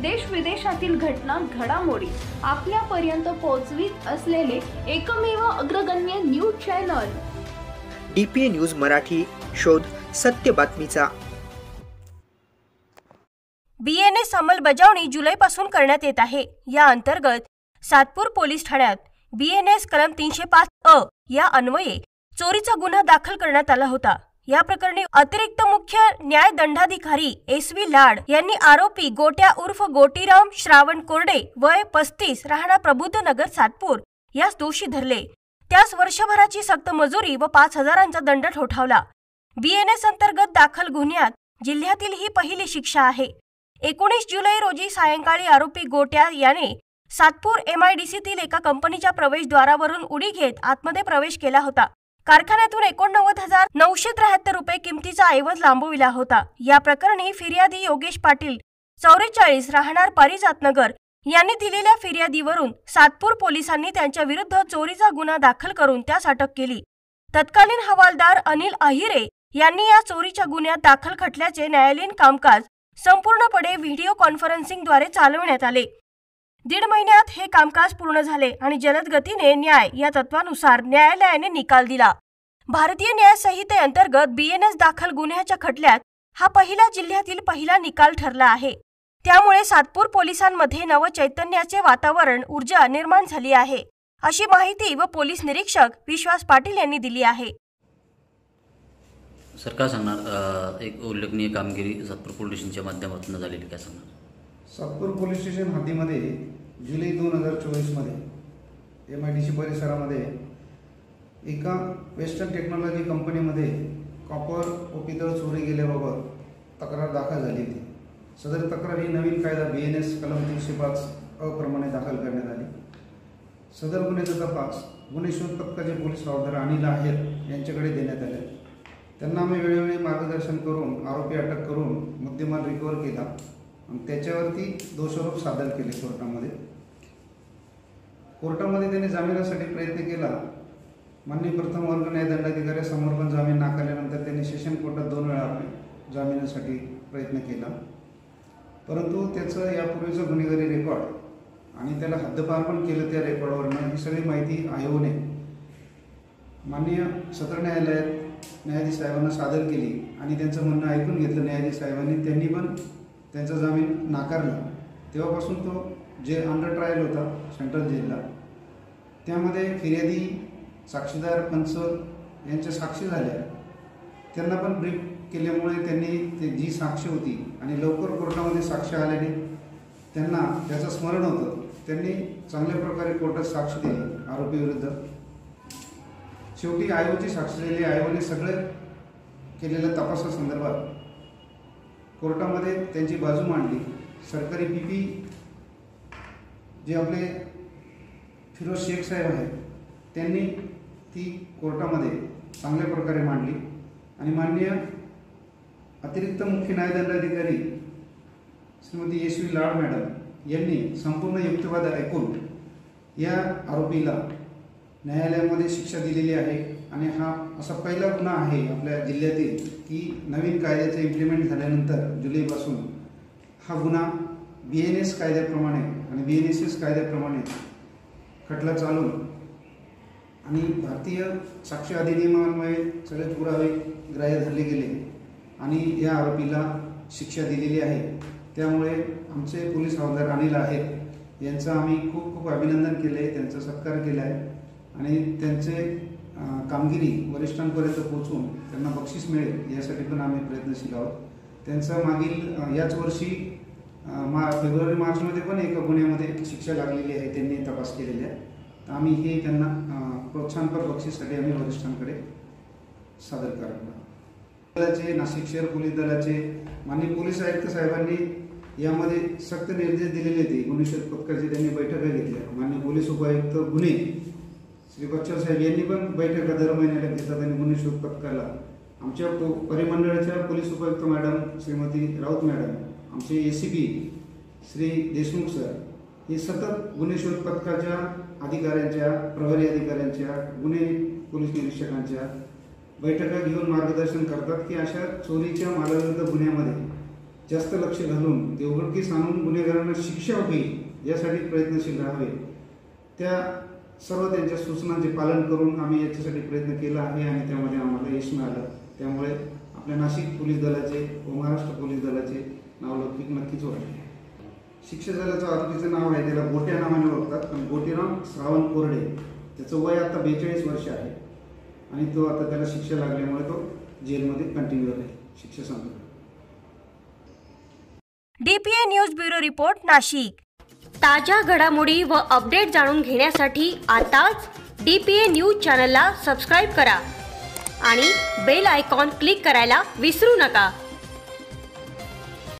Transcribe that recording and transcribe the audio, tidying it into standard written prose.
देश विदेशातील घटना घडामोडी आपल्यापर्यंत पोहोचवित असलेले एकमेव अग्रगण्य news channel DPA news Marathi, शोध सत्य बातमीचा। BNS अंमलबजावणी जुलैपासून करण्यात येत आहे। या अंतर्गत सातपूर पोलीस ठाण्यात BNS कलम 305 या अन्वये चोरीचा गुन्हा दाखल करण्यात आला होता। या प्रकरणी अतिरिक्त मुख्य न्याय दंडाधिकारी SV लाड यांनी आरोपी गोट्या उर्फ गोटीराम श्रावण कोरडे वय 35 राहणार प्रबुद्धनगर सातपूर यास दोषी धरले। त्यास वर्षभराची सक्त मजुरी व 5,000चा दंड ठोठावला। BNS अंतर्गत दाखल गुन्ह्यात जिल्ह्यातील ही पहिली शिक्षा आहे। 19 जुलै रोजी सायंकाळी आरोपी गोट्या याने सातपूर MIDCतील एका कंपनीच्या प्रवेशद्वारावरून उडी घेत आतमध्ये प्रवेश केला होता। कारखान्यातून 89,973 रुपये किमतीचा ऐवज लांबविला होता। या प्रकरणी फिर्यादी योगेश पाटील 44 राहणार पारिजातनगर यांनी दिलेल्या फिर्यादीवरून सातपूर पोलिसांनी त्यांच्या विरुद्ध चोरीचा गुन्हा दाखल करून त्यास अटक केली। तत्कालीन हवालदार अनिल अहिरे यांनी या चोरीच्या गुन्ह्यात दाखल खटल्याचे न्यायालयीन कामकाज संपूर्णपणे व्हिडिओ कॉन्फरन्सिंगद्वारे चालविण्यात आले। 1.5 महिन्यात हे कामकाज पूर्ण झाले आणि जलद गतीने न्याय या तत्वानुसार न्यायालयाने निकाल दिला। भारतीय न्याय संहितेअंतर्गत BNS दाखल गुन्ह्याच्या खटल्यात हा पहिला जिल्ह्यातील पहिला निकाल ठरला आहे। त्यामुळे सातपूर पोलिसांमध्ये नवचैतन्याचे वातावरण ऊर्जा निर्माण झाली आहे, अशी माहिती व पोलीस निरीक्षक विश्वास पाटील यांनी दिली आहे। सरकार सांगणार एक उल्लेखनीय कामगिरी सातपूर पोलीस स्टेशनच्या माध्यमातून झालेली, काय सांगणार? सातपूर पोलीस स्टेशन हद्दीमध्ये जुलै 2024 मध्ये MIDC परिसरामध्ये एका वेस्टर्न टेक्नॉलॉजी कंपनीमध्ये कॉपर व पितळ चोरी गेल्याबाबत तक्रार दाखल झाली होती। सदर तक्रार ही नवीन कायदा BNS कलम 305 प्रमाणे दाखल करण्यात आली। सदर गुन्ह्याचा तपास गुन्हे शोध पथकाचे पोलीस हवालदार अनिल आहेर यांच्याकडे देण्यात आले। त्यांना आम्ही वेळोवेळी मार्गदर्शन करून आरोपी अटक करून मुद्देमाल रिकव्हर केला आणि त्याच्यावरती दोषारोप सादर केले कोर्टामध्ये। त्यांनी जामिनासाठी प्रयत्न केला। माननीय प्रथम वर्ग न्याय दंडाधिकाऱ्यासमोर पण जामीन नाकारल्यानंतर त्यांनी सेशन कोर्टात 2 वेळा जामिनासाठी प्रयत्न केला, परंतु त्याचं यापूर्वीचं गुन्हेगारी रेकॉर्ड आणि त्याला हद्दपार पण केलं त्या रेकॉर्डवरनं ही सगळी माहिती आयोगाने माननीय सत्र न्यायालयात न्यायाधीश साहेबांना सादर केली आणि त्यांचं म्हणणं ऐकून घेतलं न्यायाधीश साहेबांनी। त्यांनी पण त्यांचा जामीन नाकारला। तेव्हापासून तो जे अंडर ट्रायल होता सेंट्रल जेलला, त्यामध्ये फिर्यादी साक्षीदार पंच यांच्या साक्षी झाल्या। त्यांना पण ब्रीफ केल्यामुळे त्यांनी ते जी साक्ष होती आणि लवकर कोर्टामध्ये साक्ष आल्याने त्यांना त्याचं स्मरण होतं, त्यांनी चांगल्या प्रकारे कोर्टात साक्ष दिली आरोपी विरुद्ध। शेवटी आयोगाची साक्ष दिली। आयोगाने सगळे केलेल्या तपासासंदर्भात कोर्टामध्ये त्यांची बाजू मांडली। सरकारी PP जे आपले फिरोज शेख साहेब आहेत त्यांनी ती कोर्टामध्ये चांगल्या प्रकारे मांडली आणि माननीय अतिरिक्त मुख्य न्यायदंडाधिकारी श्रीमती SV लाड मॅडम यांनी संपूर्ण युक्तिवाद ऐकून या आरोपीला न्यायालयामध्ये शिक्षा दिलेली आहे। आणि हा असा पहिला गुन्हा आहे आपल्या जिल्ह्यातील की नवीन कायद्याचे इम्प्लिमेंट झाल्यानंतर जुलैपासून हा गुन्हा BNS कायद्याप्रमाणे आणि BNSS कायद्याप्रमाणे खटला चालून आणि भारतीय साक्ष अधिनियमान्वये सगळे पुरावे ग्राह्य धरले गेले आणि या आरोपीला शिक्षा दिलेली आहे। त्यामुळे आमचे पोलीस हवालदार अनिल आहेर यांचं आम्ही खूप खूप अभिनंदन केले, त्यांचा सत्कार केला आहे आणि त्यांचे कामगिरी वरिष्ठांपर्यंत पोहोचून त्यांना बक्षीस मिळेल यासाठी पण आम्ही प्रयत्नशील आहोत। त्यांचं मागील याच वर्षी फेब्रुवारी-मार्चमध्ये पण एका गुन्ह्यामध्ये शिक्षा लागलेली आहे, त्यांनी तपास केलेला आहे। तर आम्ही हे त्यांना प्रोत्साहनपर बक्षीससाठी आम्ही वरिष्ठांकडे सादर करणार। दलाचे नाशिक शहर पोलीस दलाचे माननीय पोलीस आयुक्त साहेबांनी यामध्ये सक्त निर्देश दिलेले होते। गुन्हे शोध पथकाची त्यांनी बैठका घेतल्या। माननीय पोलीस उपायुक्त गुन्हे श्री बच्चर साहेब यांनी पण बैठका दर महिन्याला घेतात आणि गुन्हे शोध पथकाला आमच्या परिमंडळाच्या पोलीस उपायुक्त मॅडम श्रीमती राऊत मॅडम, आमचे ACP श्री देशमुख सर हे सतत गुन्हे शोध पथकाच्या अधिकाऱ्यांच्या, प्रभारी अधिकाऱ्यांच्या, गुन्हे पोलीस निरीक्षकांच्या बैठका घेऊन मार्गदर्शन करतात की अशा चोरीच्या मालाविरुद्ध गुन्ह्यामध्ये जास्त लक्ष घालून ते उघडकीस आणून गुन्हेगारांना शिक्षा होईल यासाठी प्रयत्नशील राहावे, त्या सर्व त्यांच्या सूचनांचे पालन करून आम्ही याच्यासाठी प्रयत्न केला आहे आणि त्यामध्ये आम्हाला यश मिळालं. त्यामुळे आपल्या नाशिक पोलीस दलाचे व महाराष्ट्र पोलीस दलाचे नावलौकिक नक्कीच वाढले. शिक्षा झाल्याचं आरोपीचं नाव आहे, त्याला गोट्या नावाने ओळखतात. पण गोटीराम श्रावण कोरडे, त्याचं वय आता 42 वर्ष आहे आणि तो आता त्याला शिक्षा लागल्यामुळे तो जेलमध्ये कंटिन्यू आहे, शिक्षा संपली. DPA news bureau report, Nashik. ताज्या घडामोडी व अपडेट जाणून घेण्यासाठी आताच DPA न्यूज चॅनलला सबस्क्राईब करा आणि बेल आयकॉन क्लिक करायला विसरू नका.